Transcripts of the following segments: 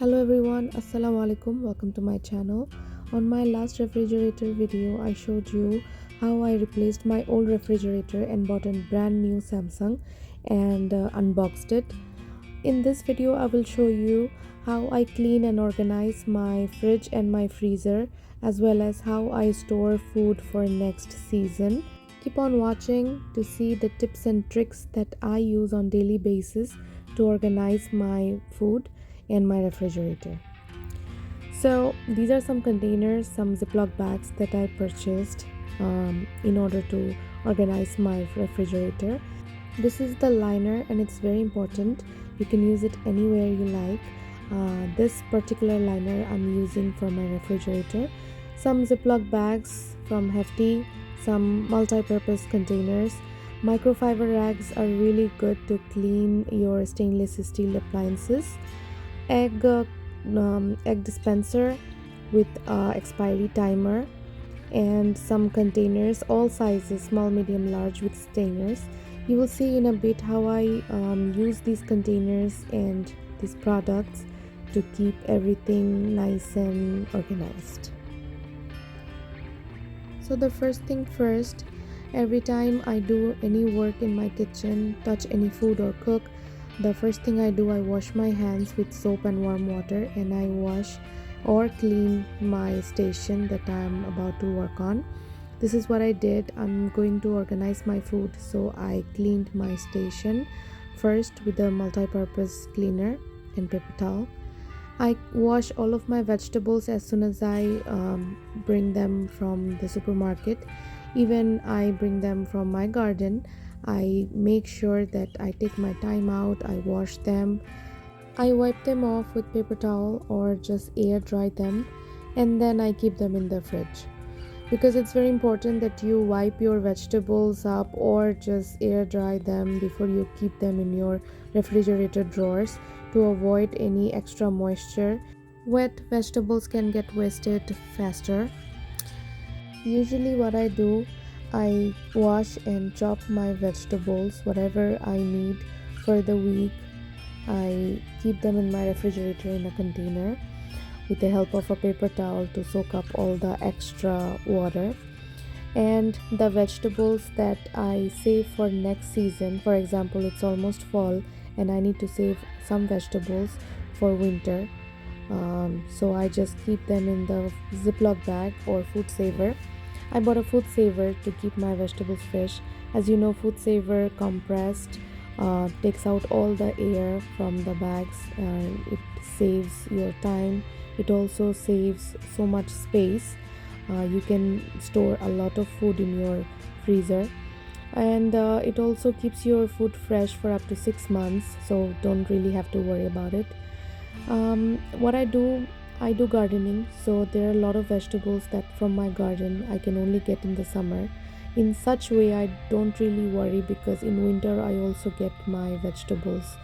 Hello everyone, Assalamu alaikum, welcome to my channel. On my last refrigerator video, I showed you how I replaced my old refrigerator and bought a brand new Samsung and unboxed it. In this video, I will show you how I clean and organize my fridge and my freezer, as well as how I store food for next season. Keep on watching to see the tips and tricks that I use on daily basis to organize my food and my refrigerator. So these are some containers, some Ziploc bags that I purchased in order to organize my refrigerator. This is the liner and it's very important. You can use it anywhere you like. This particular liner I'm using for my refrigerator. Some Ziploc bags from Hefty, some multi-purpose containers. Microfiber rags are really good to clean your stainless steel appliances. Egg dispenser with expiry timer, and some containers, all sizes, small, medium, large, with stainers. You will see in a bit how I use these containers and these products to keep everything nice and organized. So the first thing first, every time I do any work in my kitchen, touch any food or cook, the first thing I do, I wash my hands with soap and warm water, and I wash or clean my station that I'm about to work on. This is what I did. I'm going to organize my food, so I cleaned my station first with a multi-purpose cleaner and paper towel. I wash all of my vegetables as soon as I bring them from the supermarket. Even I bring them from my garden, I make sure that I take my time out, I wash them, I wipe them off with paper towel or just air dry them, and then I keep them in the fridge. Because it's very important that you wipe your vegetables up or just air dry them before you keep them in your refrigerator drawers to avoid any extra moisture. Wet vegetables can get wasted faster. Usually what I do, I wash and chop my vegetables, whatever I need for the week. I keep them in my refrigerator in a container with the help of a paper towel to soak up all the extra water. And the vegetables that I save for next season, for example, it's almost fall and I need to save some vegetables for winter. So I just keep them in the Ziploc bag or food saver. I bought a food saver to keep my vegetables fresh. As you know, food saver compressed takes out all the air from the bags, and it saves your time. It also saves so much space. You can store a lot of food in your freezer, and it also keeps your food fresh for up to 6 months, so don't really have to worry about it. What I do gardening, so there are a lot of vegetables that from my garden I can only get in the summer. In such way, I don't really worry because in winter I also get my vegetables,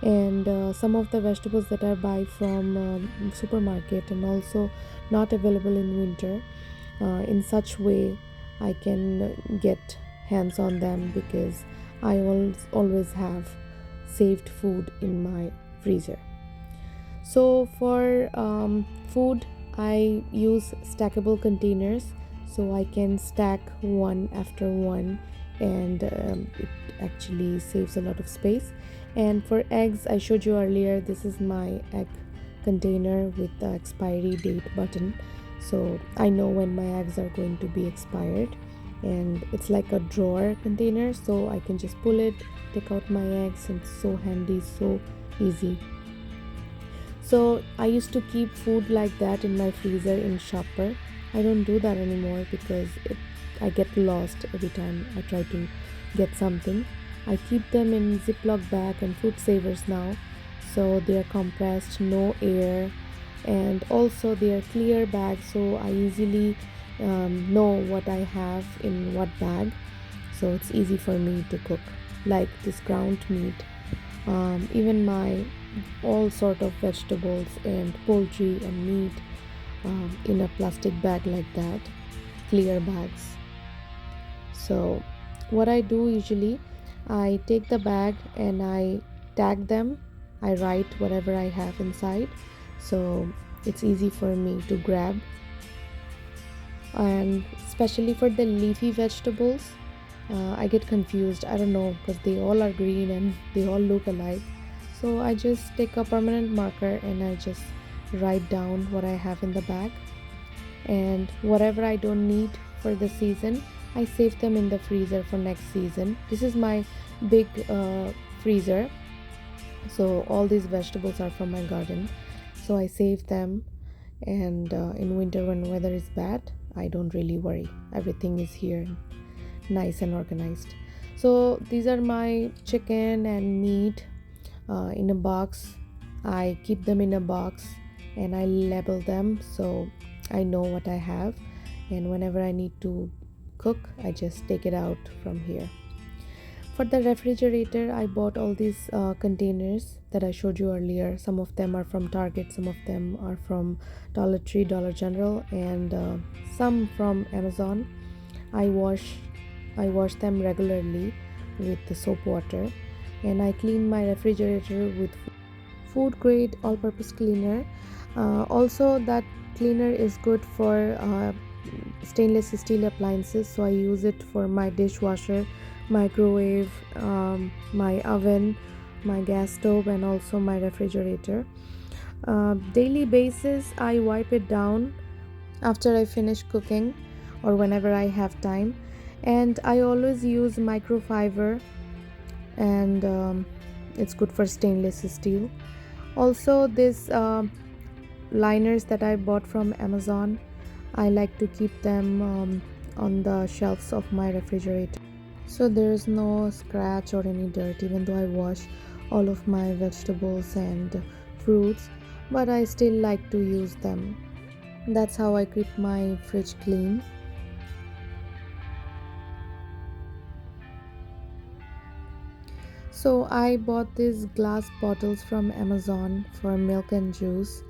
and some of the vegetables that I buy from supermarket and also not available in winter. In such way, I can get hands on them because I always have saved food in my freezer. So for food, I use stackable containers, so I can stack one after one, and it actually saves a lot of space. And for eggs, I showed you earlier, this is my egg container with the expiry date button, so I know when my eggs are going to be expired. And it's like a drawer container, so I can just pull it, take out my eggs, and it's so handy, so easy. So I used to keep food like that in my freezer in shopper. I don't do that anymore because I get lost every time I try to get something. I keep them in Ziploc bag and food savers now, so they are compressed, no air, and also they are clear bags, so I easily know what I have in what bag, so it's easy for me to cook. Like this ground meat, even my all sort of vegetables and poultry and meat in a plastic bag like that, clear bags. So what I do usually, I take the bag and I tag them. I write whatever I have inside. so it's easy for me to grab. And especially for the leafy vegetables, I get confused. I don't know, because they all are green and they all look alike. So I just take a permanent marker and I just write down what I have in the bag, and whatever I don't need for the season, I save them in the freezer for next season. This is my big freezer, so all these vegetables are from my garden, so I save them. And in winter when weather is bad, I don't really worry. Everything is here nice and organized. So these are my chicken and meat in a box. I keep them in a box and I label them so I know what I have, and whenever I need to cook, I just take it out from here. For the refrigerator, I bought all these containers that I showed you earlier. Some of them are from Target, some of them are from Dollar Tree, Dollar General, and some from Amazon. I wash I wash them regularly with the soap water, and I clean my refrigerator with food grade all purpose cleaner. Also, that cleaner is good for stainless steel appliances, so I use it for my dishwasher, microwave, my oven, my gas stove, and also my refrigerator. Daily basis, I wipe it down after I finish cooking or whenever I have time, and I always use microfiber, and it's good for stainless steel. Also, this liners that I bought from Amazon, I like to keep them on the shelves of my refrigerator, so there is no scratch or any dirt, even though I wash all of my vegetables and fruits, but I still like to use them. That's how I keep my fridge clean. So I bought these glass bottles from Amazon for milk and juice,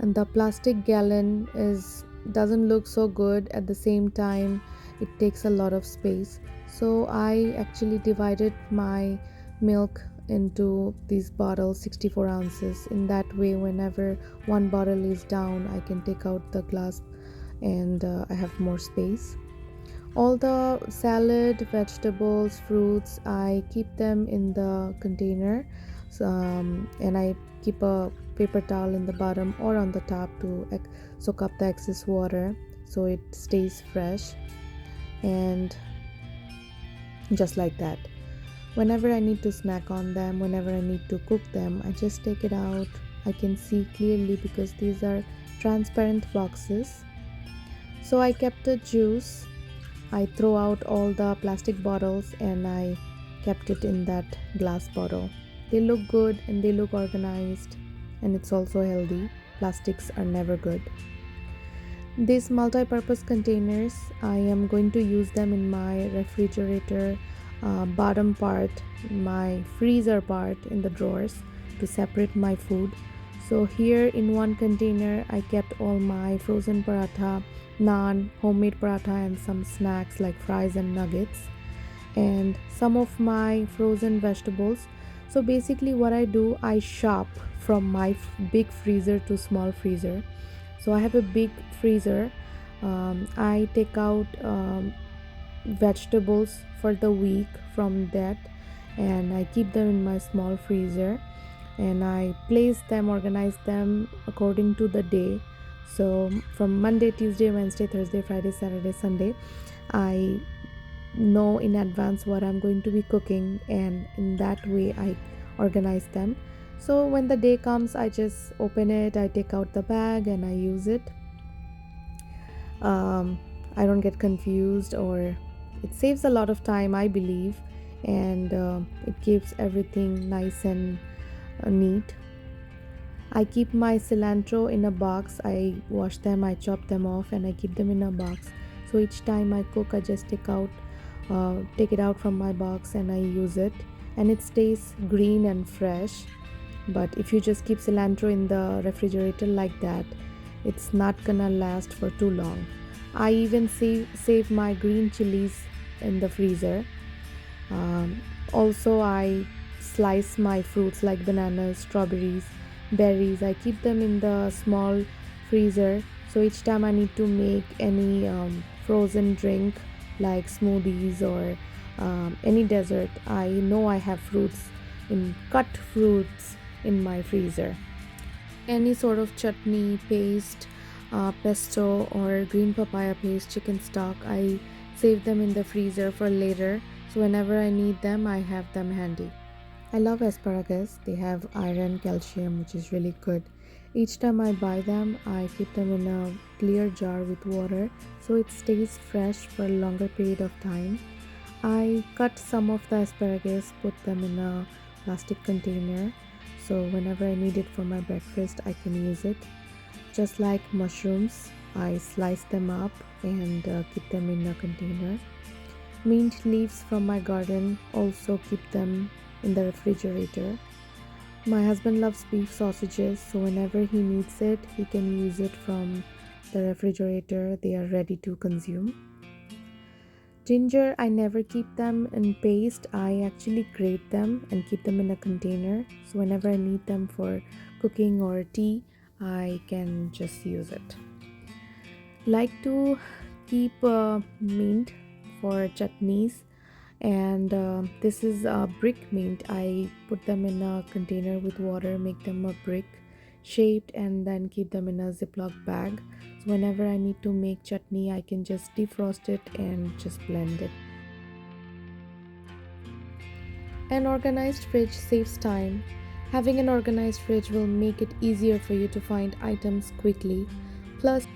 and the plastic gallon is doesn't look so good. At the same time, it takes a lot of space. So I actually divided my milk into these bottles, 64 ounces. In that way, whenever one bottle is down, I can take out the glass, and I have more space. All the salad, vegetables, fruits, I keep them in the container, and I keep a paper towel in the bottom or on the top to soak up the excess water so it stays fresh. And just like that, whenever I need to snack on them, whenever I need to cook them, I just take it out. I can see clearly because these are transparent boxes. So I kept the juice. I throw out all the plastic bottles and I kept it in that glass bottle. They look good and they look organized, and it's also healthy. Plastics are never good. These multi-purpose containers, I am going to use them in my refrigerator bottom part, my freezer part in the drawers, to separate my food. So here in one container I kept all my frozen paratha, naan, homemade paratha, and some snacks like fries and nuggets, and some of my frozen vegetables. So basically what I do, I shop from my big freezer to small freezer. So I have a big freezer. I take out vegetables for the week from that, and I keep them in my small freezer, and I place them, organize them according to the day. So from Monday, Tuesday, Wednesday, Thursday, Friday, Saturday, Sunday, I know in advance what I'm going to be cooking, and in that way I organize them. So when the day comes, I just open it, I take out the bag, and I use it. I don't get confused, or it saves a lot of time, I believe, and it keeps everything nice and neat. I keep my cilantro in a box. I wash them, I chop them off, and I keep them in a box. So each time I cook, I just take it out from my box and I use it, and it stays green and fresh. But if you just keep cilantro in the refrigerator like that, it's not gonna last for too long. I even save my green chilies in the freezer. Also, I slice my fruits like bananas, strawberries, berries. I keep them in the small freezer, so each time I need to make any frozen drink like smoothies or any dessert, I know I have fruits in cut fruits in my freezer. Any sort of chutney paste, pesto or green papaya paste, chicken stock, I save them in the freezer for later, so whenever I need them I have them handy. I love asparagus. They have iron, calcium, which is really good. Each time I buy them, I keep them in a clear jar with water so it stays fresh for a longer period of time. I cut some of the asparagus, put them in a plastic container, so whenever I need it for my breakfast, I can use it. Just like mushrooms, I slice them up and keep them in a container. Mint leaves from my garden, also keep them in the refrigerator. My husband loves beef sausages, so whenever he needs it, he can use it from the refrigerator. They are ready to consume. Ginger, I never keep them in paste. I actually grate them and keep them in a container. So whenever I need them for cooking or tea, I can just use it. Like to keep mint for chutneys, and this is a brick mint. I put them in a container with water, make them a brick shaped, and then keep them in a ziploc bag, so whenever I need to make chutney I can just defrost it and just blend it. An organized fridge saves time. Having an organized fridge will make it easier for you to find items quickly. Plus,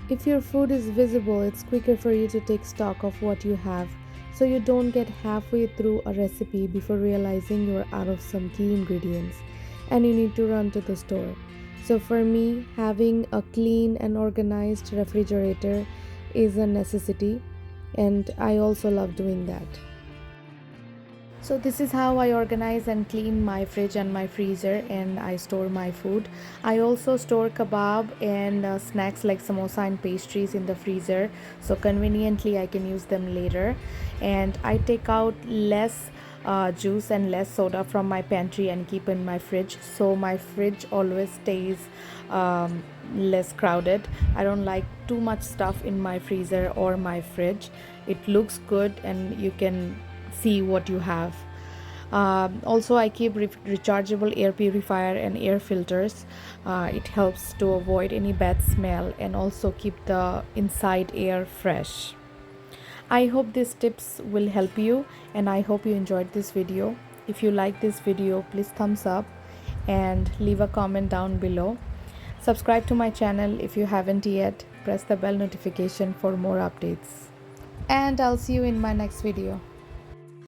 if your food is visible, it's quicker for you to take stock of what you have, so you don't get halfway through a recipe before realizing you're out of some key ingredients and you need to run to the store. So, for me, having a clean and organized refrigerator is a necessity, and I also love doing that. So this is how I organize and clean my fridge and my freezer, and I store my food. I also store kebab and snacks like samosa and pastries in the freezer, so conveniently I can use them later. And I take out less juice and less soda from my pantry and keep in my fridge, so my fridge always stays less crowded. I don't like too much stuff in my freezer or my fridge. It looks good and you can see what you have. Also, I keep rechargeable air purifier and air filters. It helps to avoid any bad smell and also keep the inside air fresh. I hope these tips will help you, and I hope you enjoyed this video. If you like this video, please thumbs up and leave a comment down below. Subscribe to my channel if you haven't yet. Press the bell notification for more updates. And I'll see you in my next video.